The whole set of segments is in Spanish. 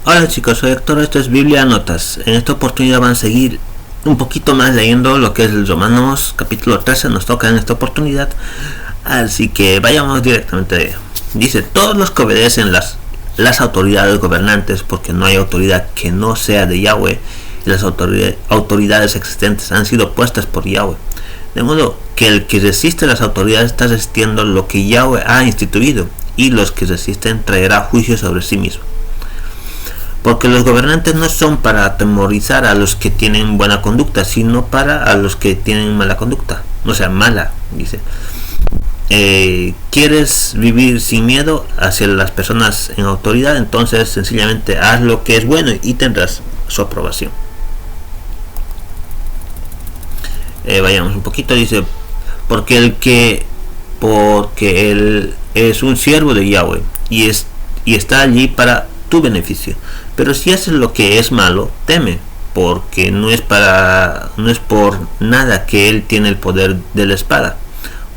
Hola chicos, soy Héctor, esto es Biblia Notas. En esta oportunidad van a seguir un poquito más leyendo lo que es el Romanos capítulo 13, nos toca en esta oportunidad. Así que vayamos directamente a ello. Dice, todos los que obedecen las autoridades gobernantes, porque no hay autoridad que no sea de Yahweh, y las autoridades existentes han sido puestas por Yahweh. De modo que el que resiste las autoridades está resistiendo lo que Yahweh ha instituido, y los que resisten traerá juicio sobre sí mismo. Porque los gobernantes no son para atemorizar a los que tienen buena conducta, sino para a los que tienen mala conducta. O sea, mala, dice. ¿Quieres vivir sin miedo hacia las personas en autoridad? Entonces sencillamente haz lo que es bueno y tendrás su aprobación. Vayamos un poquito, dice, porque él es un siervo de Yahweh y está allí para tu beneficio. Pero si haces lo que es malo, teme, porque no es por nada que él tiene el poder de la espada,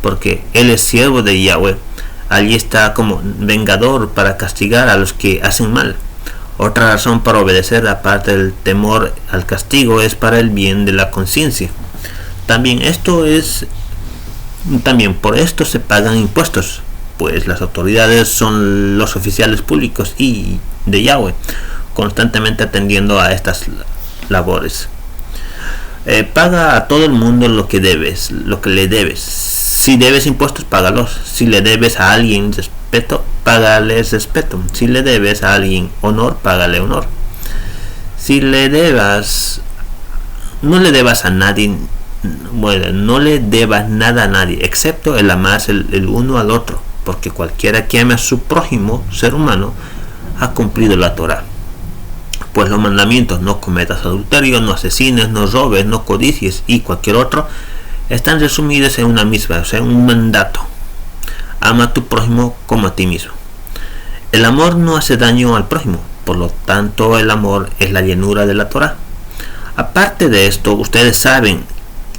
porque él es siervo de Yahweh. Allí está como vengador para castigar a los que hacen mal. Otra razón para obedecer, aparte del temor al castigo, es para el bien de la conciencia. También por esto se pagan impuestos, pues las autoridades son los oficiales públicos y de Yahweh, constantemente atendiendo a estas labores. Paga a todo el mundo lo que le debes. Si debes impuestos, págalos. Si le debes a alguien respeto, págales respeto. Si le debes a alguien honor, págale honor. Si le debas, no le debas a nadie, bueno, no le debas nada a nadie, excepto el amarse el uno al otro, porque cualquiera que ame a su prójimo, ser humano, ha cumplido la Torá. Pues los mandamientos, no cometas adulterio, no asesines, no robes, no codicies y cualquier otro, están resumidos en una misma, o sea, en un mandato: ama a tu prójimo como a ti mismo. El amor no hace daño al prójimo, por lo tanto el amor es la llenura de la Torá. Aparte de esto, ustedes saben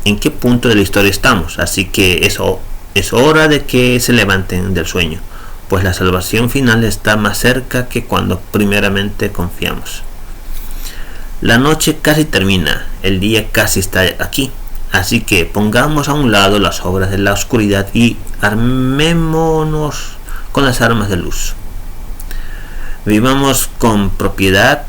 en qué punto de la historia estamos, así que es hora de que se levanten del sueño, pues la salvación final está más cerca que cuando primeramente confiamos. La noche casi termina, el día casi está aquí, así que pongamos a un lado las obras de la oscuridad y armémonos con las armas de luz. Vivamos con propiedad,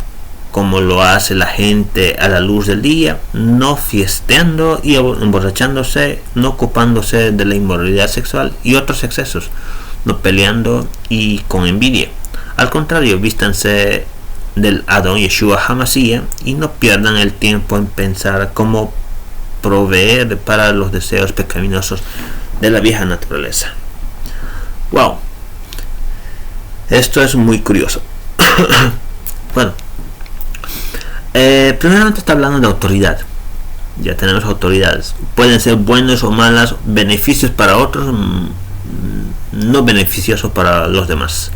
como lo hace la gente a la luz del día, no fiesteando y emborrachándose, no ocupándose de la inmoralidad sexual y otros excesos, no peleando y con envidia. Al contrario, vístanse del Adón Yeshua HaMashiach y no pierdan el tiempo en pensar cómo proveer para los deseos pecaminosos de la vieja naturaleza. Wow, esto es muy curioso. Bueno, primeramente está hablando de autoridad. Ya tenemos autoridades, pueden ser buenas o malas, beneficios para otros, no beneficioso para los demás.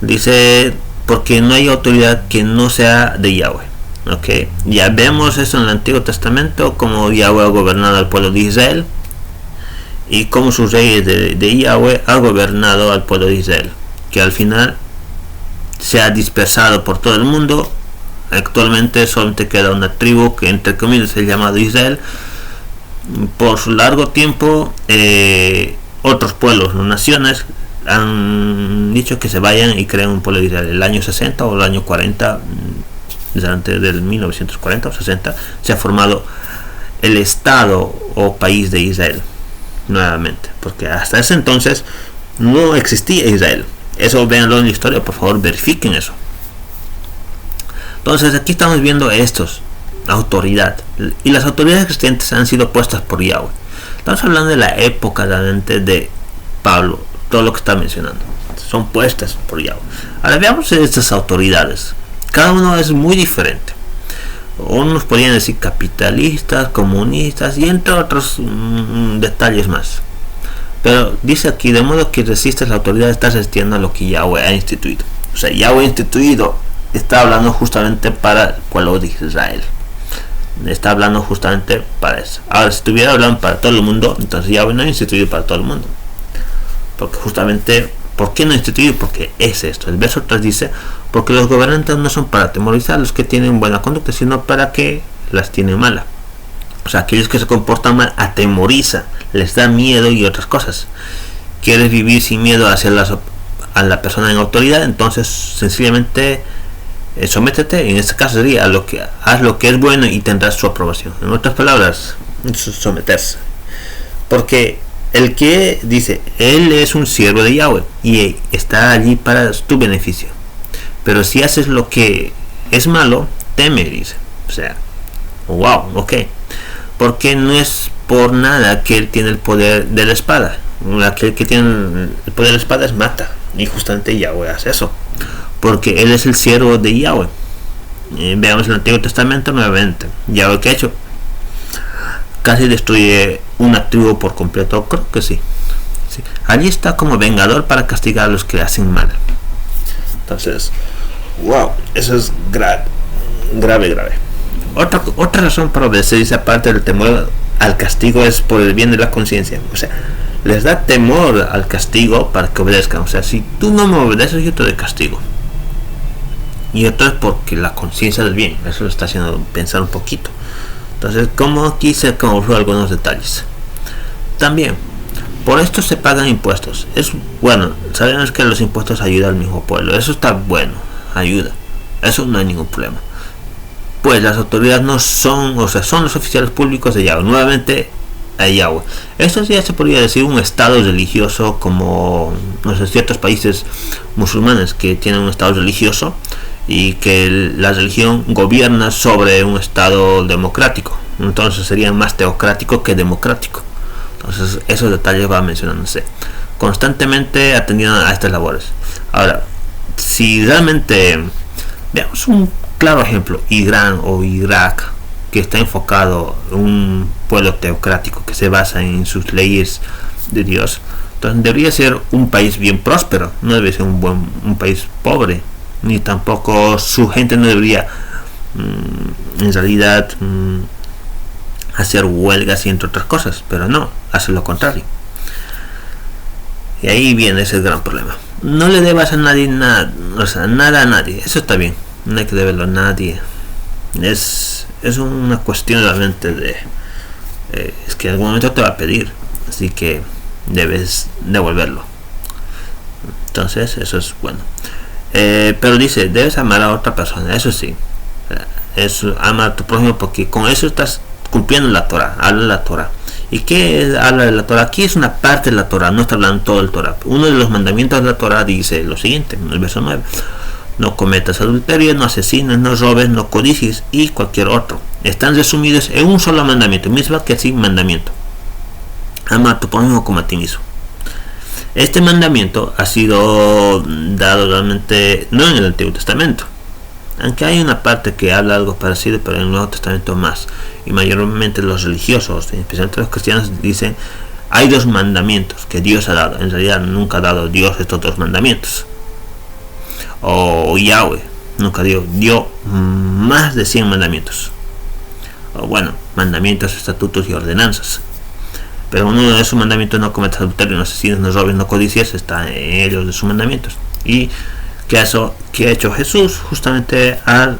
Dice, porque no hay autoridad que no sea de Yahweh. Okay. Ya vemos eso en el Antiguo Testamento, como Yahweh ha gobernado al pueblo de Israel y como sus reyes de Yahweh ha gobernado al pueblo de Israel, que al final se ha dispersado por todo el mundo. Actualmente solamente queda una tribu que entre comillas es llamado Israel. Por su largo tiempo otros pueblos o naciones han dicho que se vayan y creen un pueblo de Israel. El año 60 o el año 40, antes del 1940 o 60, se ha formado el Estado o país de Israel nuevamente, porque hasta ese entonces no existía Israel. Eso véanlo en la historia, por favor, verifiquen eso. Entonces aquí estamos viendo autoridad, y las autoridades existentes han sido puestas por Yahweh. Estamos hablando de la época de Pablo, todo lo que está mencionando son puestas por Yahweh. Ahora veamos estas autoridades, cada uno es muy diferente. Unos podrían decir capitalistas, comunistas y entre otros detalles más. Pero dice aquí, de modo que resistes la autoridad, estás resistiendo a lo que Yahweh ha instituido. O sea, Yahweh ha instituido, está hablando justamente para el pueblo de Israel. Está hablando justamente para eso. Ahora, si estuviera hablando para todo el mundo, entonces Yahweh no ha instituido para todo el mundo, porque justamente ¿Por qué no instituir? Porque es esto. El verso 3 dice, porque los gobernantes no son para atemorizar a los que tienen buena conducta, sino para que las tienen mala. O sea, aquellos que se comportan mal atemoriza, les da miedo y otras cosas. ¿Quieres vivir sin miedo hacia a la persona en autoridad? Entonces sencillamente sométete. En este caso sería haz lo que es bueno y tendrás su aprobación. En otras palabras, someterse. Porque el que dice, él es un siervo de Yahweh y está allí para tu beneficio. Pero si haces lo que es malo, teme, dice. O sea, wow, ok. Porque no es por nada que él tiene el poder de la espada. Aquel que tiene el poder de la espada es mata. Y justamente Yahweh hace eso. Porque él es el siervo de Yahweh. Veamos el Antiguo Testamento nuevamente. Yahweh, ¿qué ha hecho? Casi destruye una tribu por completo. Creo que sí. Allí está como vengador para castigar a los que le hacen mal. Entonces, wow, eso es grave. Otra razón para obedecer, dice, aparte del temor al castigo, es por el bien de la conciencia. O sea, les da temor al castigo para que obedezcan. O sea, si tú no me obedeces, yo te doy castigo. Y esto es porque la conciencia del bien. Eso lo está haciendo pensar un poquito. Entonces, como aquí se camuflan algunos detalles. También, por esto se pagan impuestos. Es bueno, sabemos que los impuestos ayudan al mismo pueblo. Eso está bueno, ayuda. Eso no hay ningún problema. Pues las autoridades no son, o sea, son los oficiales públicos de Yahweh. Nuevamente, a Yahweh. Esto ya se podría decir un estado religioso, como no sé, ciertos países musulmanes que tienen un estado religioso y que la religión gobierna sobre un estado democrático. Entonces sería más teocrático que democrático. Entonces esos detalles van mencionándose constantemente atendiendo a estas labores. Ahora, si realmente veamos un claro ejemplo, Irán o Irak, que está enfocado en un pueblo teocrático que se basa en sus leyes de Dios, entonces debería ser un país bien próspero, no debe ser un país pobre, ni tampoco su gente no debería en realidad hacer huelgas y entre otras cosas, pero no, hace lo contrario. Y ahí viene ese gran problema. No le debas a nadie nada, o sea, nada a nadie, eso está bien, no hay que deberlo a nadie. Es una cuestión realmente de es que en algún momento te va a pedir, así que debes devolverlo. Entonces eso es bueno. Pero dice, debes amar a otra persona, eso sí, ama a tu prójimo, porque con eso estás cumpliendo la Torah, habla de la Torah. ¿Y qué habla de la Torah? Aquí es una parte de la Torah, no está hablando todo el Torah. Uno de los mandamientos de la Torah dice lo siguiente, en el verso 9: no cometas adulterio, no asesines, no robes, no codicies y cualquier otro. Están resumidos en un solo mandamiento, mismo que sin mandamiento: ama a tu prójimo como a ti mismo. Este mandamiento ha sido dado realmente no en el Antiguo Testamento, aunque hay una parte que habla algo parecido, pero en el Nuevo Testamento más, y mayormente los religiosos, especialmente los cristianos, dicen hay dos mandamientos que Dios ha dado. En realidad nunca ha dado Dios estos dos mandamientos, o Yahweh nunca dio más de 100 mandamientos, o bueno, mandamientos, estatutos y ordenanzas. Pero uno de esos mandamientos: no cometas adulterio, no asesines, no robes, no codicies, está en ellos de sus mandamientos. Y que ha hecho Jesús, justamente ha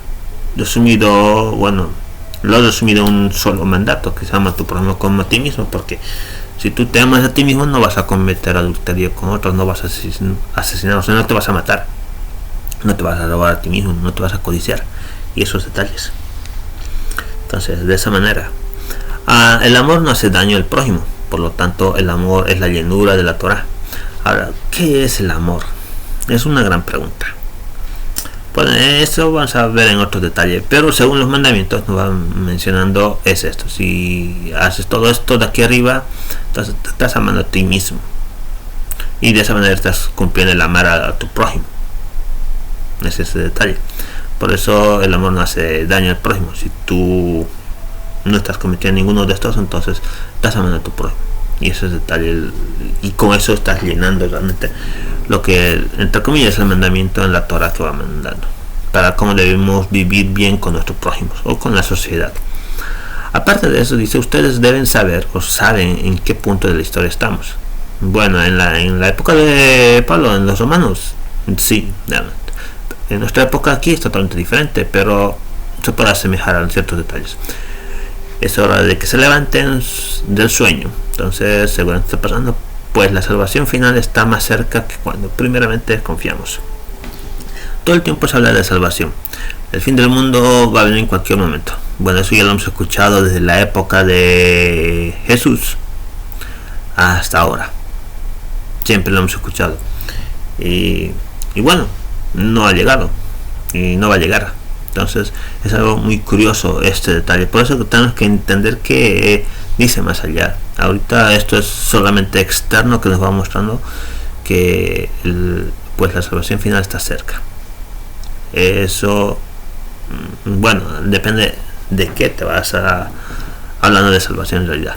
resumido, bueno, lo ha resumido en un solo mandato, que se ama a tu prójimo como a ti mismo, porque si tú te amas a ti mismo no vas a cometer adulterio con otros, no vas a asesinar, o sea, no te vas a matar, no te vas a robar a ti mismo, no te vas a codiciar, y esos detalles. Entonces, de esa manera, el amor no hace daño al prójimo, por lo tanto el amor es la llenura de la Torah. Ahora, ¿qué es el amor? Es una gran pregunta. Bueno, eso vamos a ver en otros detalles, pero según los mandamientos nos van mencionando es esto: si haces todo esto de aquí arriba, entonces te estás amando a ti mismo, y de esa manera estás cumpliendo el amar a tu prójimo. Es ese detalle. Por eso el amor no hace daño al prójimo. Si tú no estás cometiendo ninguno de estos, entonces estás amando a tu prójimo, y ese es el detalle, y con eso estás llenando realmente lo que entre comillas es el mandamiento en la Torah que va mandando para cómo debemos vivir bien con nuestros prójimos o con la sociedad. Aparte de eso, dice, ustedes deben saber o saben en qué punto de la historia estamos. Bueno, en la época de Pablo, en los romanos, sí, realmente. En nuestra época aquí es totalmente diferente, pero se puede asemejar a ciertos detalles. Es hora de que se levanten del sueño. Entonces, según está pasando, pues la salvación final está más cerca que cuando primeramente confiamos. Todo el tiempo se habla de salvación. El fin del mundo va a venir en cualquier momento. Bueno, eso ya lo hemos escuchado desde la época de Jesús hasta ahora. Siempre lo hemos escuchado. Y bueno, no ha llegado. Y no va a llegar. Entonces es algo muy curioso este detalle. Por eso tenemos que entender que dice más allá. Ahorita esto es solamente externo que nos va mostrando que pues la salvación final está cerca. Eso, bueno, depende de qué te vas a hablando de salvación en realidad.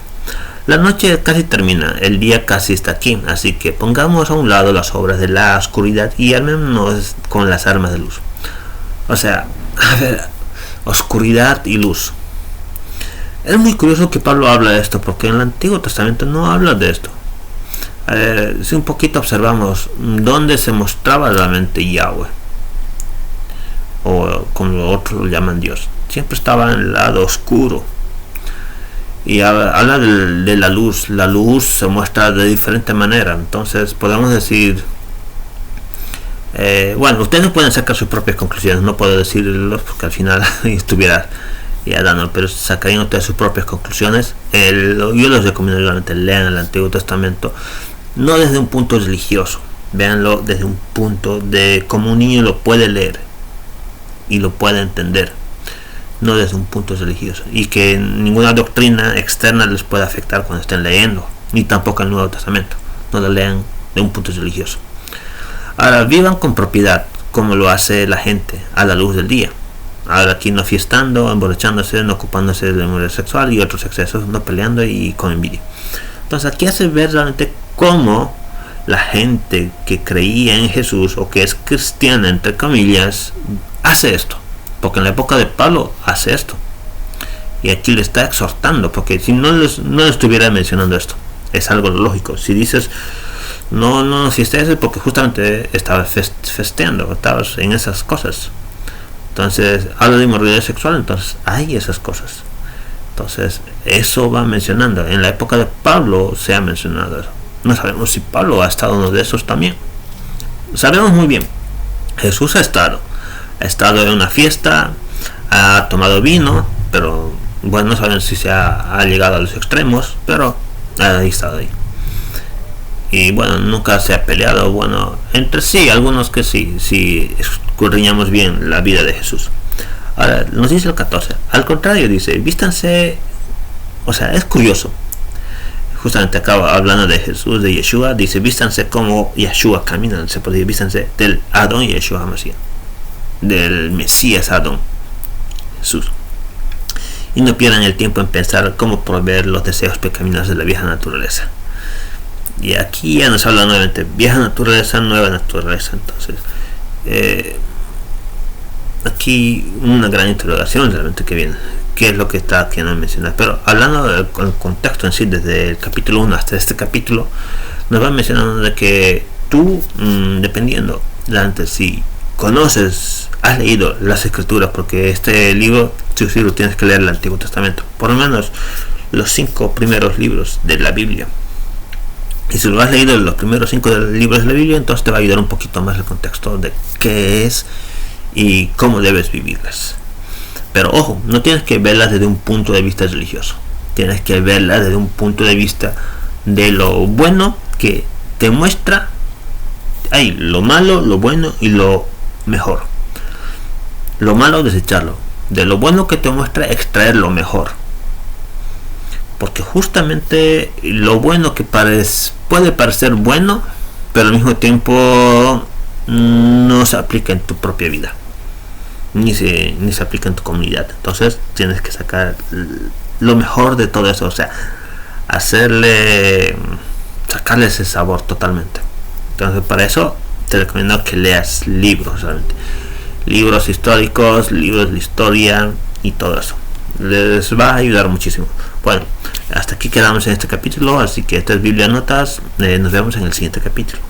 La noche casi termina, el día casi está aquí, así que pongamos a un lado las obras de la oscuridad y armémonos con las armas de luz. O sea, a ver, oscuridad y luz. Es muy curioso que Pablo habla de esto, porque en el Antiguo Testamento no habla de esto. Si un poquito observamos dónde se mostraba realmente Yahweh, o como otros lo llaman Dios, siempre estaba en el lado oscuro. Y habla de la luz. La luz se muestra de diferente manera. Entonces podemos decir, bueno, ustedes pueden sacar sus propias conclusiones. No puedo decirlos porque al final estuviera ya dando, pero sacarían ustedes sus propias conclusiones. Yo les recomiendo realmente lean el Antiguo Testamento, no desde un punto religioso, véanlo desde un punto de como un niño lo puede leer y lo puede entender, no desde un punto religioso, y que ninguna doctrina externa les pueda afectar cuando estén leyendo, ni tampoco el Nuevo Testamento. No lo lean de un punto religioso. Ahora, vivan con propiedad, como lo hace la gente a la luz del día. Ahora, aquí no fiestando, emborrachándose, no ocupándose de moral sexual y otros excesos, no peleando y con envidia. Entonces aquí hace ver realmente cómo la gente que creía en Jesús o que es cristiana entre comillas hace esto, porque en la época de Pablo hace esto, y aquí le está exhortando, porque si no le estuviera mencionando esto, es algo lógico. Si dices no fiestes, es porque justamente estabas festeando, estabas en esas cosas. Entonces habla de inmoralidad sexual, entonces hay esas cosas. Entonces eso va mencionando. En la época de Pablo se ha mencionado eso. No sabemos si Pablo ha estado uno de esos también. Sabemos muy bien, Jesús ha estado en una fiesta, ha tomado vino, pero bueno, no sabemos si se ha llegado a los extremos, pero ha estado ahí. Y bueno, nunca se ha peleado, bueno, entre sí, algunos que sí, si escudriñamos bien la vida de Jesús. Ahora, nos dice el 14, al contrario, dice, vístanse, o sea, es curioso. Justamente acaba hablando de Jesús, de Yeshua, dice, vístanse como Yeshua caminan, se podría, vístanse del Adón Yeshua Mashiach, del Mesías Adón, Jesús. Y no pierdan el tiempo en pensar cómo proveer los deseos pecaminosos de la vieja naturaleza. Y aquí ya nos habla nuevamente, vieja naturaleza, nueva naturaleza. Entonces, aquí una gran interrogación realmente que viene. ¿Qué es lo que está queriendo mencionar? Pero hablando del contexto en sí, desde el capítulo 1 hasta este capítulo, nos va mencionando de que tú, dependiendo, si conoces, has leído las escrituras, porque este libro, sí lo tienes que leer el Antiguo Testamento, por lo menos los 5 primeros libros de la Biblia. Y si lo has leído los primeros 5 libros de la Biblia, entonces te va a ayudar un poquito más el contexto de qué es y cómo debes vivirlas. Pero ojo, no tienes que verlas desde un punto de vista religioso, tienes que verlas desde un punto de vista de lo bueno que te muestra. Hay lo malo, lo bueno y lo mejor. Lo malo, desecharlo. De lo bueno que te muestra, extraer lo mejor. Porque justamente lo bueno que puede parecer bueno, pero al mismo tiempo no se aplica en tu propia vida, ni se aplica en tu comunidad. Entonces tienes que sacar lo mejor de todo eso, o sea, sacarle ese sabor totalmente. Entonces para eso te recomiendo que leas libros, realmente libros históricos, libros de historia y todo eso les va a ayudar muchísimo. Bueno, Hasta aquí quedamos en este capítulo, así que esta es Biblia Notas. Nos vemos en el siguiente capítulo.